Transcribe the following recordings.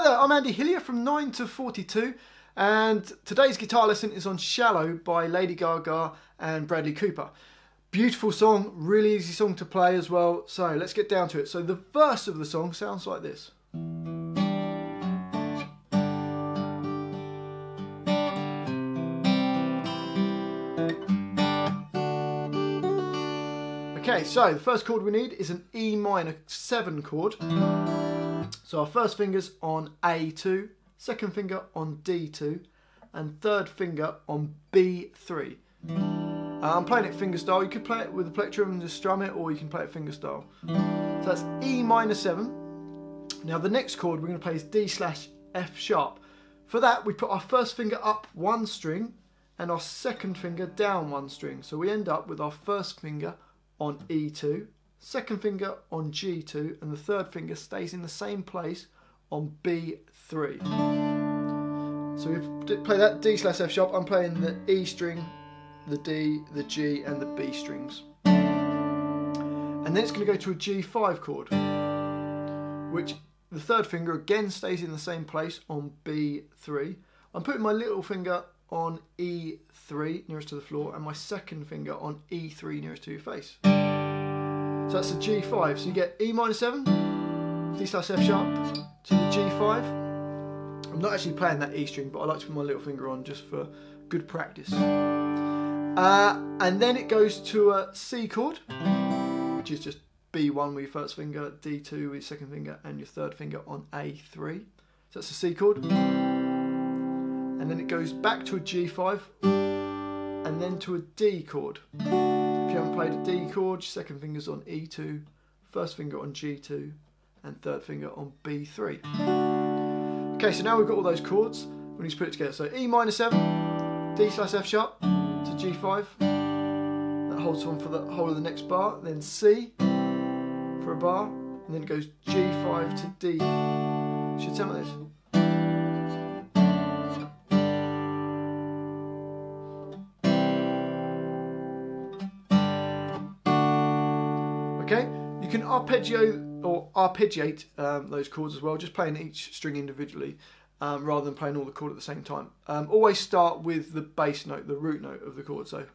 there, I'm Andy Hillier from 9 to 42, and today's guitar lesson is on Shallow by Lady Gaga and Bradley Cooper. Beautiful song, really easy song to play as well, so let's get down to it. So the verse of the song sounds like this. Okay, so the first chord we need is an E minor 7 chord. So our first finger's on A2, second finger on D2, and third finger on B3. I'm playing it fingerstyle. You could play it with a plectrum and just strum it, or you can play it fingerstyle. So that's E minor 7. Now the next chord we're going to play is D/F sharp. For that we put our first finger up one string and our second finger down one string. So we end up with our first finger on E2, second finger on G2, and the third finger stays in the same place on B3. So we play that D/F sharp. I'm playing the E string, the D, the G, and the B strings. And then it's going to go to a G5 chord, which the third finger again stays in the same place on B3. I'm putting my little finger on E3 nearest to the floor and my second finger on E3 nearest to your face. So that's a G5. So you get E minor 7, D/F sharp to the G5. I'm not actually playing that E string, but I like to put my little finger on just for good practice. And then it goes to a C chord, which is just B1 with your first finger, D2 with your second finger, and your third finger on A3. So that's a C chord. And then it goes back to a G5 and then to a D chord. If you haven't played a D chord, your second finger's on E2, first finger on G2, and third finger on B3. Okay, so now we've got all those chords. We need to put it together. So E minor 7, D/F sharp to G5. That holds on for the whole of the next bar. Then C for a bar, and then it goes G5 to D. Should sound like this. Okay, you can arpeggiate those chords as well, just playing each string individually rather than playing all the chord at the same time. Always start with the bass note, the root note of the chord. So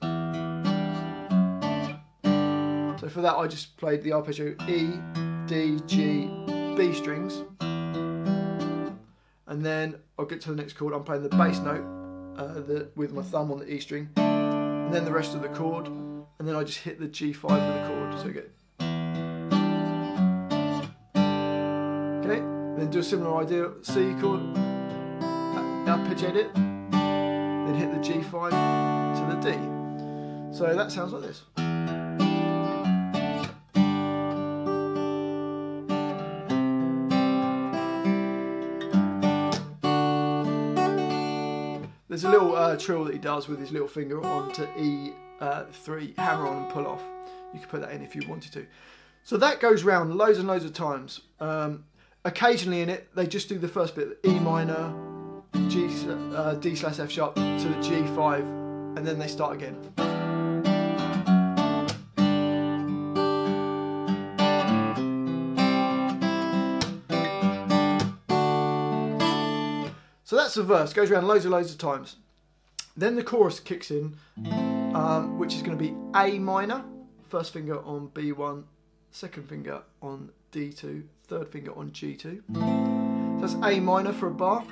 for that I just played the arpeggio E, D, G, B strings, and then I'll get to the next chord. I'm playing the bass note with my thumb on the E string, and then the rest of the chord, and then I just hit the G5 with the chord. So you get. Okay, then do a similar idea, C chord, arpeggiate it, then hit the G5 to the D. So that sounds like this. There's a little trill that he does with his little finger onto E3, hammer on and pull off. You could put that in if you wanted to. So that goes round loads and loads of times. Occasionally in it, they just do the first bit, E minor, D/F sharp to the G5, and then they start again. So that's the verse, goes around loads and loads of times. Then the chorus kicks in, which is going to be A minor, first finger on B1, second finger on D2, third finger on G2. So that's A minor for a bar.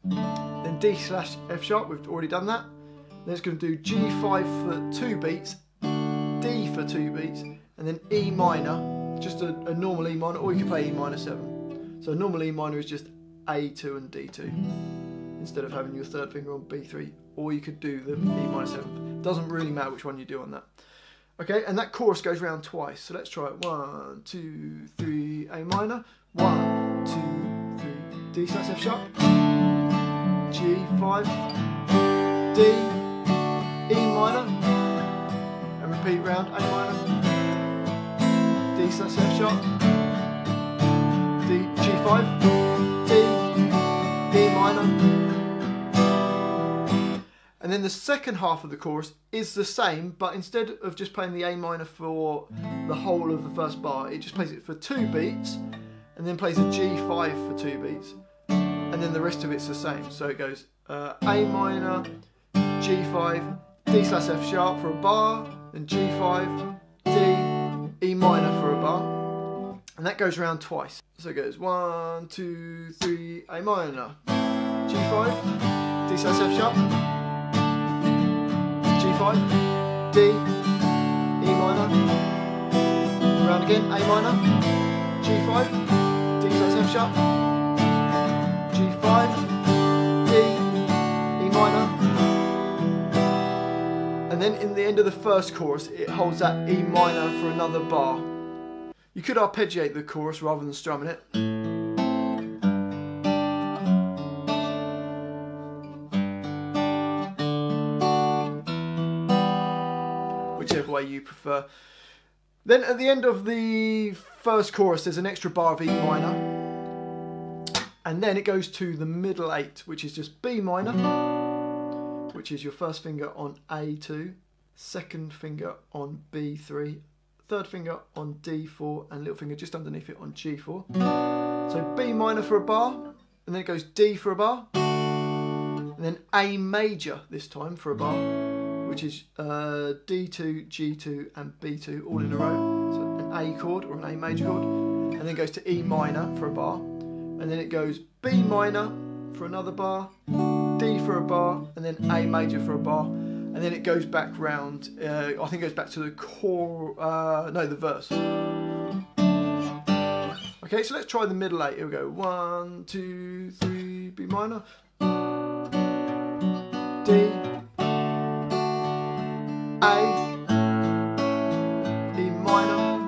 Then D/F sharp, we've already done that. Then it's going to do G5 for 2 beats, D for 2 beats, and then E minor, just a normal E minor, or you can play E minor 7. So a normal E minor is just A2 and D2, instead of having your third finger on B3, or you could do the E minor 7. Doesn't really matter which one you do on that. Okay, and that chorus goes round twice. So let's try it. 1, 2, 3, A minor. 1, 2, 3, D/F sharp. G5, D, E minor, and repeat round A minor. D/F sharp. D, G5, D, E minor. And then the second half of the chorus is the same, but instead of just playing the A minor for the whole of the first bar, it just plays it for 2 beats, and then plays a G5 for 2 beats. and then the rest of it's the same. So it goes A minor, G5, D/F sharp for a bar, then G5, D, E minor for a bar, and that goes around twice. So it goes 1, 2, 3, A minor, G5, D/F sharp, G5, D, E minor, round again, A minor, G5, D/F sharp, G5, D, E minor, and then in the end of the first chorus it holds that E minor for another bar. You could arpeggiate the chorus rather than strumming it. Whichever way you prefer. Then at the end of the first chorus there's an extra bar of E minor, and then it goes to the middle 8, which is just B minor, which is your first finger on A2, second finger on B3, third finger on D4, and little finger just underneath it on G4. So B minor for a bar, and then it goes D for a bar, and then A major this time for a bar, which is D2, G2 and B2 all in a row. So an A chord or an A major chord, and then goes to E minor for a bar, and then it goes B minor for another bar, D for a bar, and then A major for a bar, and then it goes back round, I think it goes back to the the verse. Okay, so let's try the middle 8. Here we go. 1, 2, 3, B minor, D, A, E minor,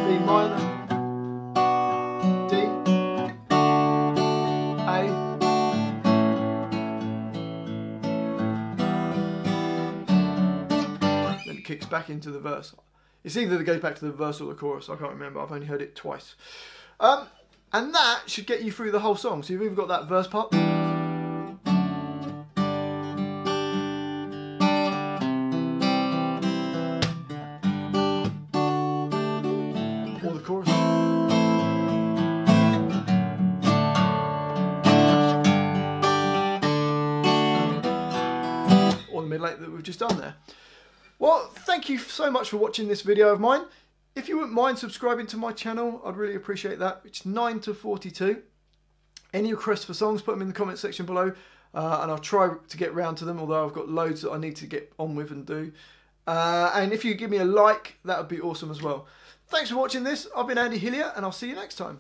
B minor, D, A, then it kicks back into the verse. It's either it goes back to the verse or the chorus, I can't remember, I've only heard it twice. And that should get you through the whole song. So you've either got that verse part, chorus, or the middle 8 that we've just done there. Well, thank you so much for watching this video of mine. If you wouldn't mind subscribing to my channel, I'd really appreciate that. It's 9 to 42. Any requests for songs, put them in the comment section below, and I'll try to get round to them, although I've got loads that I need to get on with and do. And if you give me a like, that would be awesome as well. Thanks for watching this. I've been Andy Hillier, and I'll see you next time.